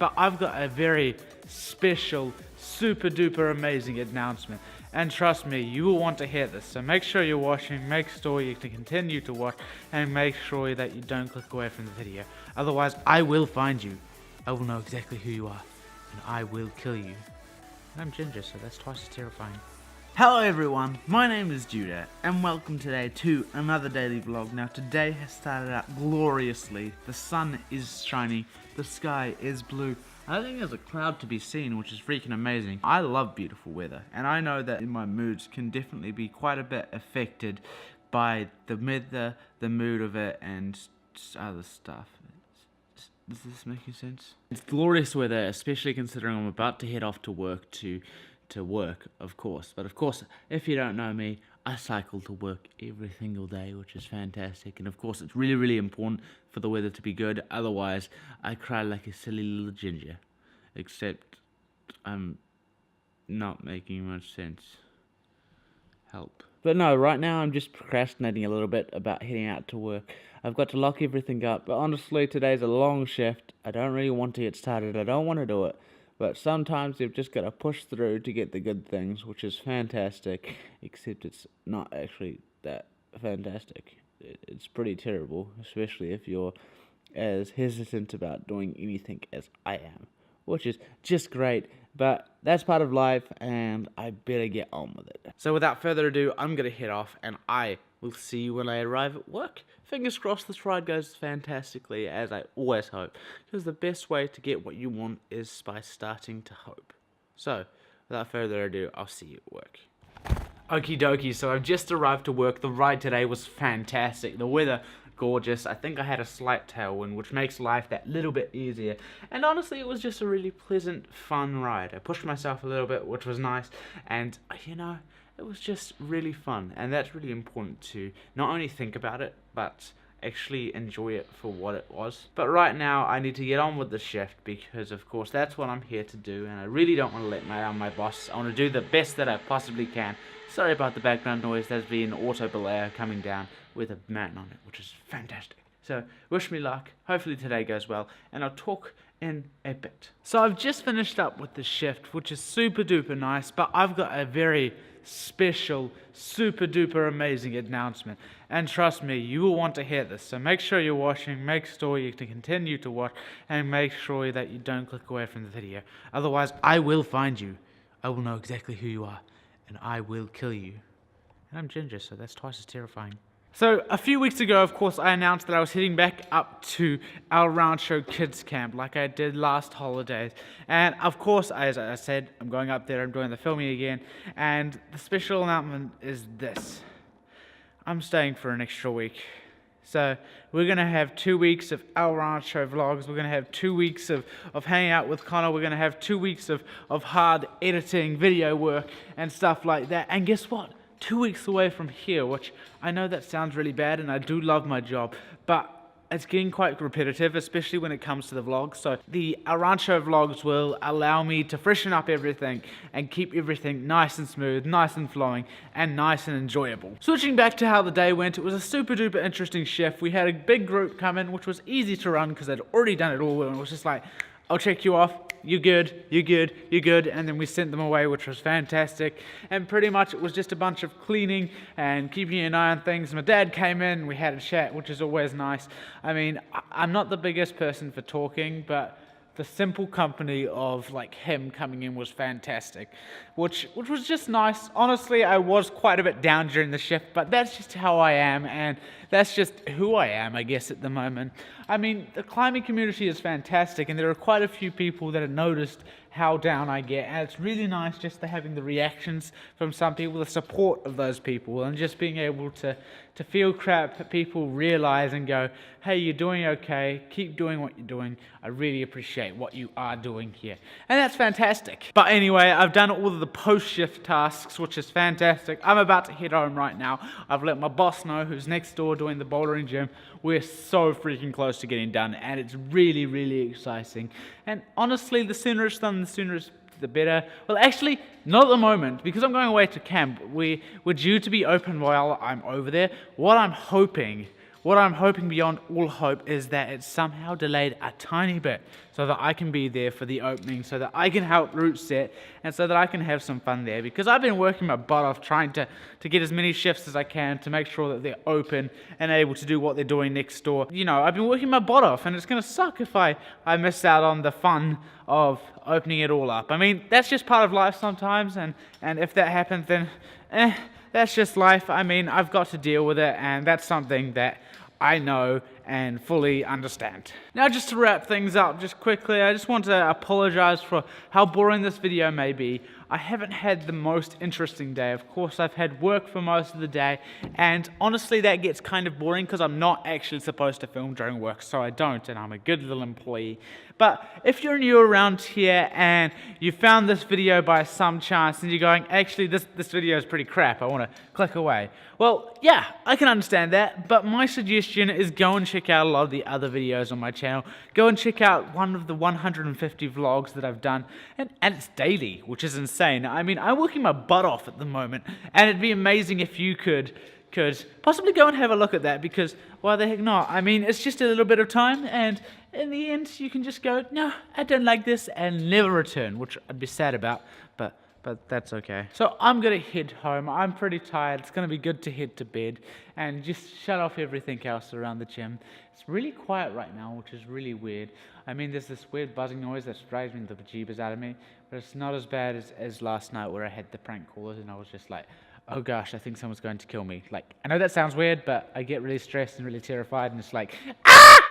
but I've got a very special, super duper amazing announcement. And trust me, you will want to hear this. So make sure you're watching, make sure you can continue to watch, and make sure that you don't click away from the video. Otherwise, I will find you. I will know exactly who you are, and I will kill you. And I'm Ginger, so that's twice as terrifying. Hello everyone, my name is Judah, and welcome today to another daily vlog. Now today has started out gloriously. The sun is shining, the sky is blue. I don't think there's a cloud to be seen, which is freaking amazing. I love beautiful weather, and I know that my moods can definitely be quite a bit affected by the weather, the mood of it, and other stuff. Does this make sense? It's glorious weather, especially considering I'm about to head off to work to work, of course. But of course, if you don't know me, I cycle to work every single day, which is fantastic. And of course, it's really, really important for the weather to be good. Otherwise, I cry like a silly little ginger. Except, I'm not making much sense. Help. But no, right now I'm just procrastinating a little bit about heading out to work. I've got to lock everything up, but honestly, today's a long shift. I don't really want to get started. I don't want to do it. But sometimes you've just got to push through to get the good things, which is fantastic, except it's not actually that fantastic. It's pretty terrible, especially if you're as hesitant about doing anything as I am, which is just great, but that's part of life, and I better get on with it. So without further ado, I'm going to head off, and I will see you when I arrive at work. Fingers crossed this ride goes fantastically, as I always hope, because the best way to get what you want is by starting to hope. So, without further ado, I'll see you at work. Okie dokie, so I've just arrived to work. The ride today was fantastic. The weather, gorgeous. I think I had a slight tailwind, which makes life that little bit easier. And honestly, it was just a really pleasant, fun ride. I pushed myself a little bit, which was nice, and, you know, it was just really fun, and that's really important to not only think about it, but actually enjoy it for what it was. But right now, I need to get on with the shift because, of course, that's what I'm here to do, and I really don't want to let my boss. I want to do the best that I possibly can. Sorry about the background noise. There's been an auto belayer coming down with a man on it, which is fantastic. So, wish me luck. Hopefully today goes well, and I'll talk in a bit. So I've just finished up with the shift, which is super duper nice, but I've got a very special, super duper amazing announcement. And trust me, you will want to hear this. So make sure you're watching, make sure you can continue to watch, and make sure that you don't click away from the video. Otherwise, I will find you. I will know exactly who you are, and I will kill you. And I'm Ginger, so that's twice as terrifying. So, a few weeks ago, of course, I announced that I was heading back up to El Rancho Kids Camp like I did last holidays. And, of course, as I said, I'm going up there, I'm doing the filming again. And the special announcement is this. I'm staying for an extra week. So, we're going to have 2 weeks of El Rancho vlogs. We're going to have 2 weeks of hanging out with Connor. We're going to have 2 weeks of hard editing, video work, and stuff like that. And guess what? 2 weeks away from here, which I know that sounds really bad, and I do love my job, but it's getting quite repetitive, especially when it comes to the vlogs. So the El Rancho vlogs will allow me to freshen up everything and keep everything nice and smooth, nice and flowing, and nice and enjoyable. Switching back to how the day went, it was a super duper interesting shift. We had a big group come in, which was easy to run because I'd already done it all, and it was just like, I'll check you off. You good, you good, you good, and then we sent them away, which was fantastic. And pretty much it was just a bunch of cleaning and keeping an eye on things. My dad came in, we had a chat, which is always nice. I mean, I'm not the biggest person for talking, but the simple company of like him coming in was fantastic, which was just nice. Honestly, I was quite a bit down during the shift, but that's just how I am, and that's just who I am, I guess, at the moment. I mean, the climbing community is fantastic, and there are quite a few people that have noticed how down I get, and it's really nice just to having the reactions from some people, the support of those people, and just being able to feel crap, people realize and go, hey, you're doing okay, keep doing what you're doing, I really appreciate what you are doing here. And that's fantastic. But anyway, I've done all of the post-shift tasks, which is fantastic. I'm about to head home right now. I've let my boss know, who's next door doing the bouldering gym. We're so freaking close to getting done, and it's really, really exciting. And honestly, the sooner it's done, the sooner it's the better. Well, actually, not at the moment, because I'm going away to camp. We're due to be open while I'm over there. What I'm hoping what I'm hoping beyond all hope is that it's somehow delayed a tiny bit so that I can be there for the opening, so that I can help route set, and so that I can have some fun there, because I've been working my butt off trying to get as many shifts as I can to make sure that they're open and able to do what they're doing next door. You know, I've been working my butt off, and it's going to suck if I miss out on the fun of opening it all up. I mean, that's just part of life sometimes, and if that happens, then that's just life. I mean, I've got to deal with it, and that's something that I know and fully understand. Now, just to wrap things up just quickly, I just want to apologize for how boring this video may be. I haven't had the most interesting day. Of course, I've had work for most of the day, and honestly that gets kind of boring because I'm not actually supposed to film during work, so I don't, and I'm a good little employee. But if you're new around here and you found this video by some chance and you're going, actually this video is pretty crap, I want to click away. Well, yeah, I can understand that, but my suggestion is go and check out a lot of the other videos on my channel. Go and check out one of the 150 vlogs that I've done, and it's daily, which is insane. I mean, I'm working my butt off at the moment, and it'd be amazing if you could possibly go and have a look at that, because why the heck not? I mean, it's just a little bit of time, and in the end you can just go, no, I don't like this, and never return, which I'd be sad about, but that's okay. So I'm gonna head home. I'm pretty tired. It's gonna be good to head to bed and just shut off everything else around the gym. It's really quiet right now, which is really weird. I mean, there's this weird buzzing noise that's driving the bejeebers out of me, but it's not as bad as last night where I had the prank callers and I was just like, oh gosh, I think someone's going to kill me. Like, I know that sounds weird, but I get really stressed and really terrified, and it's like, ah!